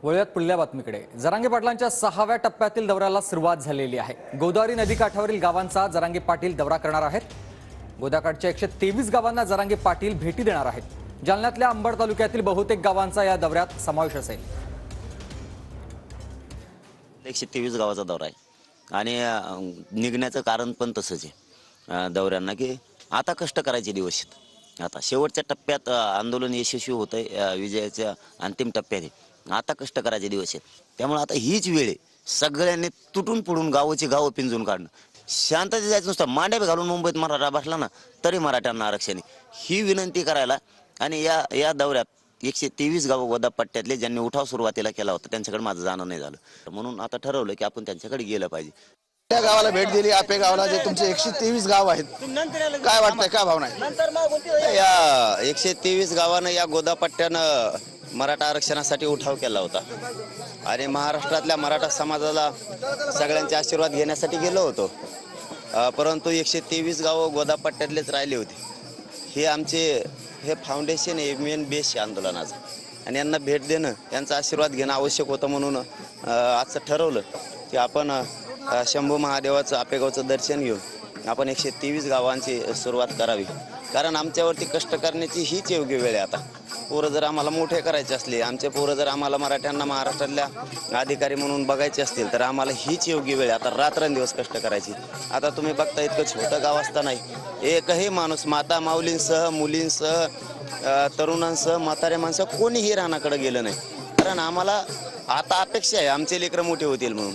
वळूयात पुढल्या बातमीकडे। जरांगे पाटलांच्या 6व्या टप्प्यातील दौऱ्याला सुरुवात झालेली आहे। गोदावरी नदीकाठावरील गावांचा जरांगे पाटील दौरा करणार आहेत। गोदाकाठच्या 123 गावांना जरांगे पाटील भेटी देणार आहेत। जालन्यातल्या अंबड तालुक्यातील बहुतेक गावांचा या दौऱ्यात समावेश असेल। 123 गावाचा दौरा आहे आणि निघण्याचं कारण पण तसंच आहे दौऱ्यांना की आता कष्ट करायचे दिवस आहेत। आता शेवटच्या टप्प्यात आंदोलन यशस्वी होतंय, विजयाच्या अंतिम टप्प्यात आहे। आता कष्ट करायचे दिवस आहेत, त्यामुळे आता हीच वेळ आहे सगळ्यांनी तुटून पडून गावाची गावं पिंजून काढणं। शांततेत जायचं नुसतं मांड्या घालून मुंबईत मराठा बसला ना तरी मराठ्यांना आरक्षण ही विनंती करायला आणि या दौऱ्यात 123 गावं गोदा पट्ट्यातले ज्यांनी उठाव सुरुवातीला केला होता त्यांच्याकडे माझं जाणं नाही झालं, म्हणून आता ठरवलं की आपण त्यांच्याकडे गेलं पाहिजे। त्या गावाला भेट दिली, आपे गावाला जे तुमचे 123 गाव आहेत, काय वाटतंय, काय भावना आहे? या 123 गावानं या गोदा पट्ट्यानं मराठा आरक्षणासाठी उठाव केला होता आणि महाराष्ट्रातल्या मराठा समाजाला सगळ्यांचे आशीर्वाद घेण्यासाठी गेलो होतो, परंतु 123 गावं गोदा पट्ट्यातलेच राहिले होते। हे फाउंडेशन आहे, मेन बेस आंदोलनाचं, आणि यांना भेट देणं, यांचा आशीर्वाद घेणं आवश्यक होतं। म्हणून आजचं ठरवलं की आपण शंभू महादेवाचं आपेगावचं दर्शन घेऊन आपण 123 गावांची सुरुवात करावी, कारण आमच्यावरती कष्ट करण्याची हीच योग्य वेळ आहे। आता पोरं जर आम्हाला मोठे करायचे असले, आमचे पोरं जर आम्हाला मराठ्यांना महाराष्ट्रातल्या अधिकारी म्हणून बघायचे असतील तर आम्हाला हीच योग्य वेळ आहे। आता रात्रंदिवस कष्ट करायची। आता तुम्ही बघता इतकं छोटं गाव असतानाही एकही माणूस माता माऊलींसह, मुलींसह, तरुणांसह, म्हातारे माणसं कोणीही रानाकडे गेलं नाही, कारण आम्हाला आता अपेक्षा आहे आमचे लेकरं मोठे होतील म्हणून।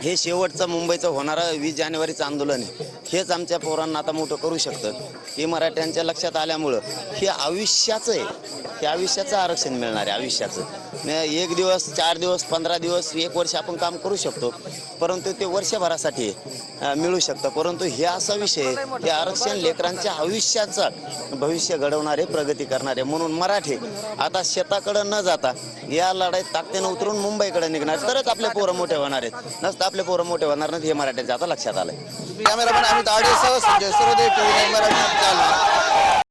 हे शेवटचं मुंबईचं होणारं 20 जानेवारीचं आंदोलन आहे, हेच आमच्या पोरांना आता मोठं करू शकतं। हे मराठ्यांच्या लक्षात आल्यामुळं हे आयुष्याचं आहे, हे आयुष्याचं आरक्षण मिळणार आहे, आयुष्याचं। 1 दिवस, 4 दिवस, 15 दिवस, 1 वर्ष आपण काम करू शकतो, परंतु ते वर्षभरासाठी मिळू शकतं। परंतु हे असा विषय आहे, हे आरक्षण लेकरांच्या आयुष्याचं भविष्य घडवणारे, प्रगती करणारे। म्हणून मराठी आता शेताकडं न जाता या लढाईत ताकदीनं उतरून मुंबईकडे निघणार, तरच आपले पोरं मोठे होणार आहेत, नसतं आपले पोरं मोठे होणार नाहीत, हे मराठ्यांच्या आता लक्षात आलंय। कॅमेरामॅन अमित आडेसह संजय सुरदेव, टीव्ही 9 मराठी, जालना।